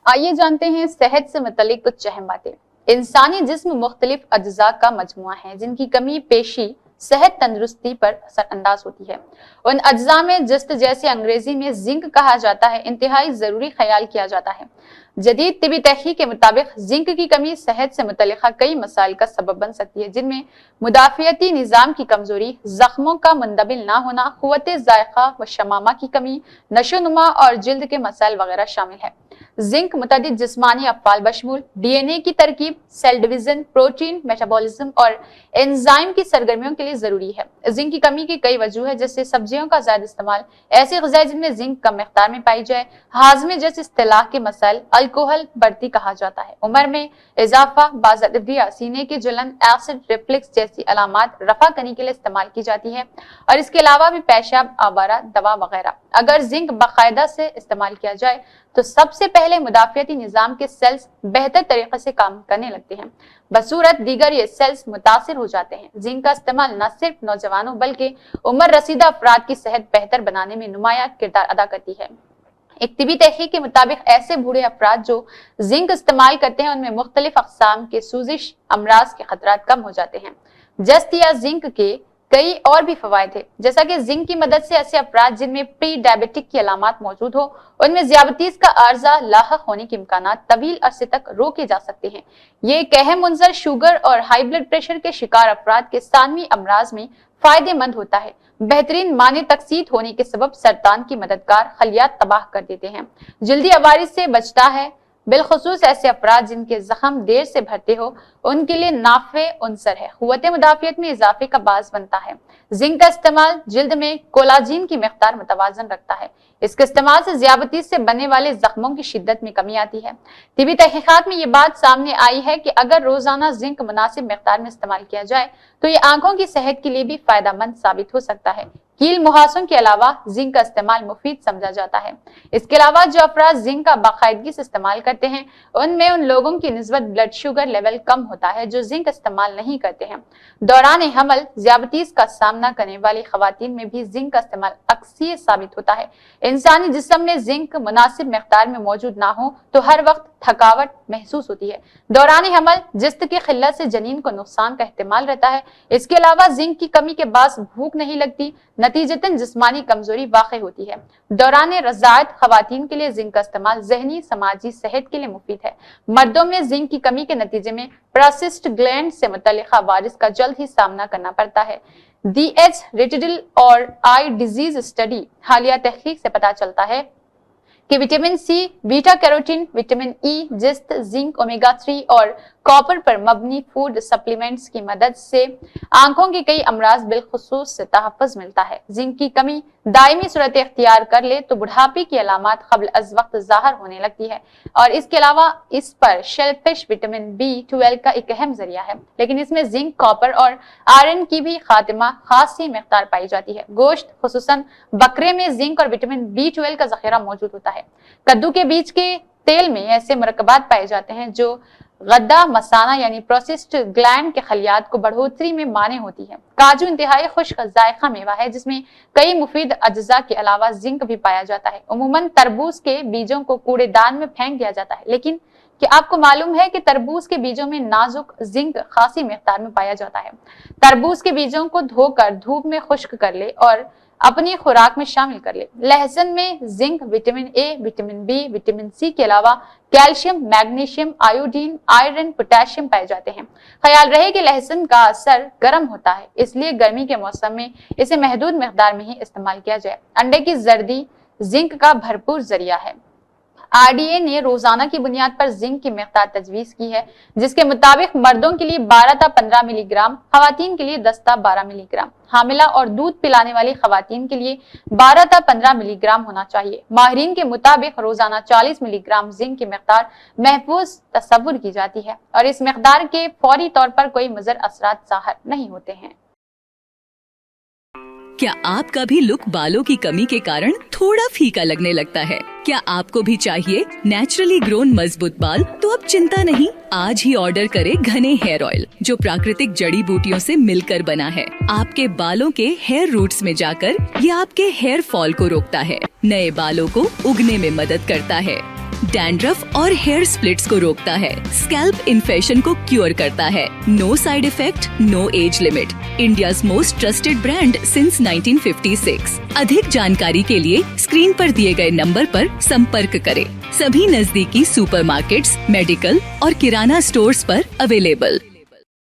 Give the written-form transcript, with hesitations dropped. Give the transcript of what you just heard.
आइए जानते हैं सेहत से मुतालिक कुछ अहम बातें। इंसानी जिस्म मुख्तलिफ अज्जा का मजमुआ है जिनकी कमी पेशी सेहत तंदुरुस्ती पर असरअंदाज होती है। उन अज्जा में जिस्त, जैसे अंग्रेजी में जिंक कहा जाता है, इंतहाई जरूरी ख्याल किया जाता है। जदीद तिबी तहकीक के मुताबिक जिंक की कमी सेहत से मुतल्लिका कई मसाइल का सबब बन सकती है, जिनमें मुदाफियती निज़ाम की कमजोरी, जख्मों का मुंदबिल ना होना, कुव्वते ज़ायक़ा व शमामा की कमी, नशोनुमा और जिल्द के मसाइल वगैरह शामिल है। जिंक मुतअद्दिद जिस्मानी अफ़आल बशमूल डीएनए की तरकीब, सेल डिवीजन, प्रोटीन मेटाबॉलिज्म और एंजाइम की सरगर्मियों के लिए जरूरी है। जिंक की कमी की कई वजूह है, जैसे सब्जियों का ज्यादा इस्तेमाल, ऐसी ग़िज़ाएं जिनमें जिंक कम मिक़दार में पाई जाए, हाज़मे जैसे इस्तिलाह के मसाइल, अल्कोहल बढ़ती कहा जाता है, उम्र में इजाफा, बाज़अदविया, सीने की जलन, एसिड रिफ्लक्स जैसी अलामात रफा करने के लिए इस्तेमाल की जाती है, और इसके अलावा भी पेशाब आवारा दवा वगैरह। अगर जिंक बाकायदा से इस्तेमाल किया जाए तो सबसे पहले मुदाफियती निज़ाम के सेल्स बेहतर तरीके से काम करने लगते हैं, बसूरत दीगर ये सेल्स मुतासिर हो जाते हैं। जिंक का इस्तेमाल न सिर्फ नौजवानों बल्कि उम्र रसीदा अफराद की सेहत बेहतर बनाने में नुमाया किरदार अदा करती है। एक तिबी तहकीक के मुताबिक ऐसे बूढ़े अफराद जो जिंक इस्तेमाल करते हैं उनमें मुख्तलिफ अक़साम के सूजिश अमराज के खतरात कम हो जाते हैं। जस्त या जिंक के कई और भी फवायद है, जैसा कि जिंक की मदद से ऐसे अफराद जिनमें प्री डायबिटिक की अलामात मौजूद हो, उनमें ज़ियाबतीस का आर्जा लाहक होने के इम्कानात तवील अरसे तक रोके जा सकते हैं। ये एक अहम मंजर शुगर और हाई ब्लड प्रेशर के शिकार अफराद के सानवी अमराज में फायदेमंद होता है। बेहतरीन माने तकसीद होने के सबब सरतान की मददगार खलियात तबाह कर देते हैं। जल्दी अवारिस से बचता है, बिलखुसूस ऐसे अफराद जिनके जख्म देर से भरते हो, उनके लिए नाफे उनसर है, कुव्वत मुदाफियत में इजाफे का बास बनता है। जिंक का इस्तेमाल जिल्द में कोलाजीन की मिक़दार मुतवाजन रखता है। इसके इस्तेमाल से ज़ियाबतीस से बनने वाले जख्मों की शिद्दत में कमी आती है। तिबी तहकीकात में ये बात सामने आई है कि अगर रोजाना जिंक मुनासिब मिक़दार में इस्तेमाल किया जाए तो ये आंखों की सेहत के लिए भी फायदेमंद साबित हो सकता है। कील मुहासों के अलावा जिंक का इस्तेमाल मुफीद समझा जाता है। इसके अलावा जो अफराद जिंक का बाकायदगी से इस्तेमाल करते हैं उनमें उन लोगों की निस्बत ब्लड शुगर लेवल कम होता है जो जिंक इस्तेमाल नहीं करते हैं। दौरान हमल ज़ियाबतीस का सामना करने वाली खवातीन में भी जिंक का इस्तेमाल अक्सर साबित होता है। इंसानी जिस्म में जिंक मुनासिब मिक़दार में मौजूद ना हो तो हर वक्त थकावट महसूस होती है। दौरान हमल जिस्त की खिल्लत से जनीन को नुकसान का एहतमाल रहता है। इसके अलावा जिंक की कमी के बास भूख नहीं लगती, नतीजतन जिस्मानी कमजोरी वाक़ई होती है। दौरान रज़ाअत खवातीन के लिए जिंक का इस्तेमाल ज़हनी समाजी सेहत के लिए मुफीद है। मर्दों में जिंक की कमी के नतीजे में प्रोस्टेट ग्लैंड से मुतल्लिका वारिस का जल्द ही सामना करना पड़ता है। DH रिटिडल और आई डिजीज स्टडी हालिया तहकीक से पता चलता है कि vitamin C, beta carotene, vitamin E, जिस्त, जिंक, ओमेगा 3 और कॉपर पर मबनी फूड सप्लीमेंट्स की मदद से आंखों के कई अमराज बिलखुसूस से तहफ़्फ़ुज़ मिलता है। जिंक की कमी दायमी सूरत इख्तियार कर ले तो बुढ़ापे की अलामात क़ब्ल अज़ वक्त ज़ाहिर होने लगती है, और इसके अलावा इस पर शेलफिश विटामिन B12 का एक अहम जरिया है, लेकिन इसमें जिंक, कॉपर और आयरन की भी खातिमा खासी मिक़दार पाई जाती है। गोश्त खुसूसन बकरे में जिंक और विटामिन B12 का ज़ख़ीरा मौजूद होता है। कद्दू के बीज के तेल में ऐसे मुरक्कबात पाए जाते हैं जो गद्दा मसाना यानी प्रोसेस्ड ग्लैंड के खलियात को बढ़ोतरी में माने होती है। काजू इंतहाई खुश्क जायका मेवा है जिसमें कई मुफीद अज्जा के अलावा जिंक भी पाया जाता है। उमूमन तरबूज के बीजों को कूड़ेदान में फेंक दिया जाता है, लेकिन क्या आपको मालूम है कि तरबूज के बीजों में नाजुक जिंक खासी मिक़दार में पाया जाता है। तरबूज के बीजों को धोकर धूप में खुश्क कर ले और अपनी खुराक में शामिल कर ले। लहसुन में zinc, vitamin A, vitamin B, vitamin C के अलावा calcium, magnesium, iodine, iron, potassium पाए जाते हैं। ख्याल रहे कि लहसुन का असर गर्म होता है, इसलिए गर्मी के मौसम में इसे महदूद मिक़दार में ही इस्तेमाल किया जाए। अंडे की जर्दी जिंक का भरपूर जरिया है। RDA ने रोजाना की बुनियाद पर जिंक की मिक़दार तजवीज़ की है, जिसके मुताबिक मर्दों के लिए 12 ta 15 मिलीग्राम, खवातीन के लिए 10 ta 12 मिलीग्राम, हामिला और दूध पिलाने वाली खवातीन के लिए 12 ta 15 मिलीग्राम होना चाहिए। माहिरीन के मुताबिक रोजाना 40 मिलीग्राम जिंक की मिक़दार महफूज तस्वुर की जाती है, और इस मिक़दार के फौरी तौर पर कोई मुज़र असरात ज़ाहिर नहीं होते हैं। क्या आपका भी लुक बालों की कमी के कारण थोड़ा फीका लगने लगता है? क्या आपको भी चाहिए नेचुरली ग्रोन मजबूत बाल? तो अब चिंता नहीं, आज ही ऑर्डर करें घने हेयर ऑयल जो प्राकृतिक जड़ी बूटियों से मिलकर बना है। आपके बालों के हेयर रूट्स में जाकर ये आपके हेयर फॉल को रोकता है, नए बालों को उगने में मदद करता है। डैंड्रफ और हेयर स्प्लिट्स को रोकता है, स्कैल्प इन्फेक्शन को क्योर करता है। No side effect, no age limit. India's most trusted brand since 1956। अधिक जानकारी के लिए स्क्रीन पर दिए गए नंबर पर संपर्क करें। सभी नजदीकी सुपरमार्केट्स, मेडिकल और किराना स्टोर्स पर अवेलेबल।